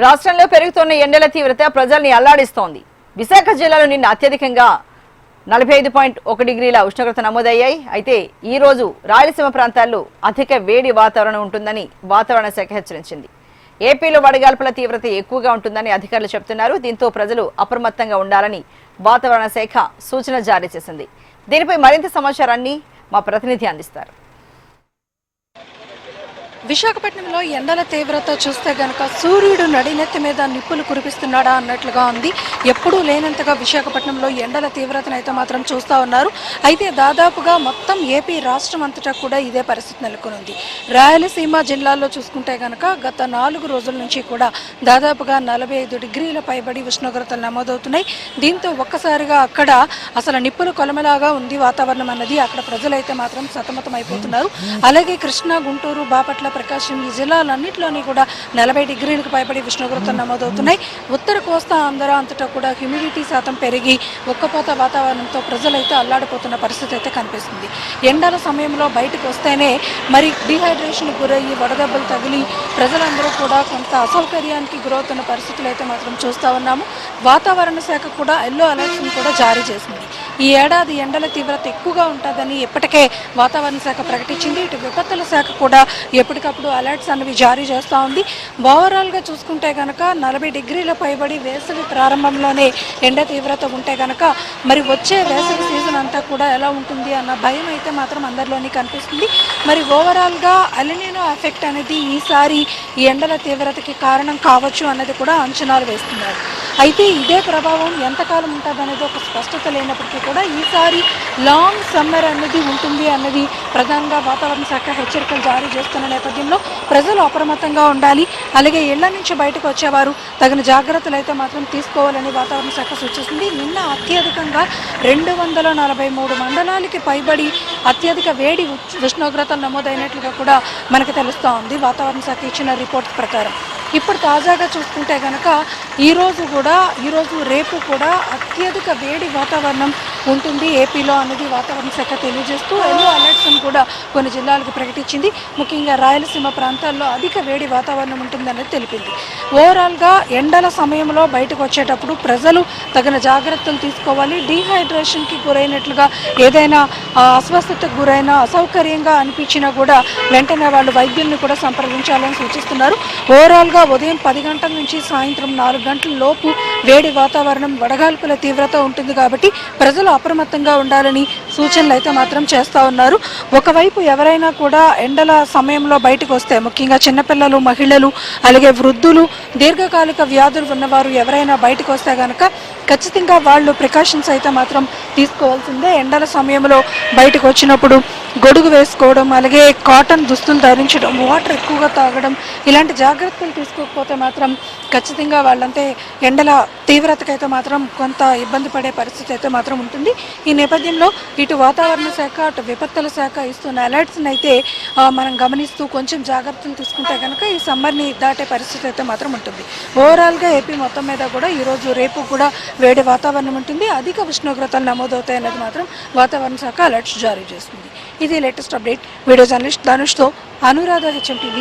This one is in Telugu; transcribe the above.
రాష్ట్రంలో పెరుగుతున్న ఎండల తీవ్రత ప్రజల్ని అల్లాడిస్తోంది. విశాఖ జిల్లాలో నిన్న అత్యధికంగా 45.1 డిగ్రీల ఉష్ణోగ్రత నమోదయ్యాయి. అయితే ఈ రోజు రాయలసీమ ప్రాంతాల్లో అధిక వేడి వాతావరణం ఉంటుందని వాతావరణ శాఖ హెచ్చరించింది. ఏపీలో వడగాల్పుల తీవ్రత ఎక్కువగా ఉంటుందని అధికారులు చెబుతున్నారు. దీంతో ప్రజలు అప్రమత్తంగా ఉండాలని వాతావరణ శాఖ సూచన జారీ చేసింది. దీనిపై మరింత సమాచారాన్ని మా ప్రతినిధి అందిస్తారు. విశాఖపట్నంలో ఎండల తీవ్రత చూస్తే గనక సూర్యుడు నడినెత్తి మీద నిప్పులు కురిపిస్తున్నాడా అన్నట్లుగా ఉంది. ఎప్పుడూ లేనంతగా విశాఖపట్నంలో ఎండల తీవ్రతను అయితే మాత్రం చూస్తూ ఉన్నారు. అయితే దాదాపుగా మొత్తం ఏపీ రాష్ట్రం అంతటా కూడా ఇదే పరిస్థితి నెలకొనుంది. రాయలసీమ జిల్లాల్లో చూసుకుంటే గనక గత 4 రోజుల నుంచి కూడా దాదాపుగా 45 డిగ్రీల పైబడి ఉష్ణోగ్రతలు నమోదవుతున్నాయి. దీంతో ఒక్కసారిగా అక్కడ అసలు నిప్పులు కొలమలాగా ఉంది వాతావరణం అన్నది. అక్కడ ప్రజలైతే మాత్రం సతమతం అయిపోతున్నారు. అలాగే కృష్ణా, గుంటూరు, బాపట్ల, ప్రకాశం ఈ జిల్లాలన్నింటిలోని కూడా 40 డిగ్రీలకు పైబడి ఉష్ణోగ్రతలు నమోదవుతున్నాయి. ఉత్తర కోస్తా ఆంధ్ర అంతటా కూడా హ్యూమిడిటీ శాతం పెరిగి ఉక్కపోత వాతావరణంతో ప్రజలైతే అల్లాడిపోతున్న పరిస్థితి అయితే కనిపిస్తుంది. ఎండల సమయంలో బయటకు వస్తేనే మరి డీహైడ్రేషన్ గురయ్యి వడదెబ్బలు తగిలి ప్రజలందరూ కూడా కొంత అసౌకర్యానికి గురవుతున్న పరిస్థితులు అయితే మాత్రం చూస్తూ ఉన్నాము. వాతావరణ శాఖ కూడా ఎల్లో అలర్ట్స్ని కూడా జారీ చేసింది. ఈ ఏడాది ఎండల తీవ్రత ఎక్కువగా ఉంటుందని ఇప్పటికే వాతావరణ శాఖ ప్రకటించింది. ఇటు విపత్తుల శాఖ కూడా ఎప్పటికప్పుడు అలర్ట్స్ అనేవి జారీ చేస్తూ ఉంది. ఓవరాల్గా చూసుకుంటే కనుక 40 డిగ్రీల పైబడి వేసవి ప్రారంభంలోనే ఎండ తీవ్రత ఉంటే కనుక మరి వచ్చే వేసవి సీజన్ అంతా కూడా ఎలా ఉంటుంది అన్న భయం అయితే మాత్రం అందరిలోనే కనిపిస్తుంది. మరి ఓవరాల్గా ఎల్నినో ఎఫెక్ట్ అనేది ఈసారి ఈ ఎండల తీవ్రతకి కారణం కావచ్చు అన్నది కూడా అంచనాలు వేస్తున్నారు. అయితే ఇదే ప్రభావం ఎంతకాలం ఉంటుంది అనేది ఒక స్పష్టత లేనప్పటికీ కూడా ఈసారి లాంగ్ సమ్మర్ అన్నది ఉంటుంది అన్నది ప్రధానంగా వాతావరణ శాఖ హెచ్చరికలు జారీ చేస్తున్న నేపథ్యంలో ప్రజలు అప్రమత్తంగా ఉండాలి. అలాగే ఇళ్ల నుంచి బయటకు వచ్చేవారు తగిన జాగ్రత్తలు అయితే మాత్రం తీసుకోవాలని వాతావరణ శాఖ సూచిస్తుంది. నిన్న అత్యధికంగా 243 మండలాలకి పైబడి అత్యధిక వేడి ఉష్ణోగ్రతలు నమోదైనట్లుగా కూడా మనకు తెలుస్తూ ఉంది వాతావరణ శాఖ ఇచ్చిన రిపోర్ట్ ప్రకారం. ఇప్పుడు తాజాగా చూసుకుంటే కనుక ఈరోజు రేపు కూడా అత్యధిక వేడి వాతావరణం ఉంటుంది ఏపీలో అన్నది వాతావరణ శాఖ తెలియజేస్తూ ఎల్లో అలర్ట్స్ను కూడా కొన్ని జిల్లాలకు ప్రకటించింది. ముఖ్యంగా రాయలసీమ ప్రాంతాల్లో అధిక వేడి వాతావరణం ఉంటుందనేది తెలిపింది. ఓవరాల్గా ఎండల సమయంలో బయటకు వచ్చేటప్పుడు ప్రజలు తగిన జాగ్రత్తలు తీసుకోవాలి. డీహైడ్రేషన్కి గురైనట్లుగా ఏదైనా అస్వస్థతకు గురైనా అసౌకర్యంగా అనిపించినా కూడా వెంటనే వాళ్ళు వైద్యుల్ని కూడా సంప్రదించాలని సూచిస్తున్నారు. ఓవరాల్గా ఉదయం 10 గంటల నుంచి సాయంత్రం 4 గంటల లోపు వేడి వాతావరణం వడగాల్పుల తీవ్రత ఉంటుంది కాబట్టి ప్రజలు అప్రమత్తంగా ఉండాలని సూచనలు అయితే మాత్రం చేస్తూ ఉన్నారు. ఒకవైపు ఎవరైనా కూడా ఎండల సమయంలో బయటకు వస్తే ముఖ్యంగా చిన్నపిల్లలు, మహిళలు, అలాగే వృద్ధులు, దీర్ఘకాలిక వ్యాధులు ఉన్నవారు ఎవరైనా బయటకు వస్తే కనుక ఖచ్చితంగా వాళ్ళు ప్రికాషన్స్ అయితే మాత్రం తీసుకోవాల్సిందే. ఎండల సమయంలో బయటకు వచ్చినప్పుడు గొడుగు వేసుకోవడం, అలాగే కాటన్ దుస్తులు ధరించడం, వాటర్ ఎక్కువగా తాగడం ఇలాంటి జాగ్రత్తలు తీసుకోకపోతే మాత్రం ఖచ్చితంగా వాళ్ళంటే ఎండల తీవ్రతకైతే మాత్రం కొంత ఇబ్బంది పడే పరిస్థితి అయితే మాత్రం ఉంటుంది. ఈ నేపథ్యంలో ఇటు వాతావరణ శాఖ అటు విపత్తుల శాఖ ఇస్తున్న అలర్ట్స్ని అయితే మనం గమనిస్తూ కొంచెం జాగ్రత్తలు తీసుకుంటే కనుక ఈ సమ్మర్ని దాటే పరిస్థితి అయితే మాత్రం ఉంటుంది. ఓవరాల్గా ఏపీ మొత్తం మీద కూడా ఈరోజు రేపు కూడా వేడి వాతావరణం ఉంటుంది. అధిక ఉష్ణోగ్రతలు నమోదవుతాయి అనేది మాత్రం వాతావరణ శాఖ అలర్ట్స్ జారీ చేస్తుంది. ఇది లేటెస్ట్ అప్డేట్. వీడియో జర్నలిస్ట్ ధనుష్తో అనురాధ, HM TV.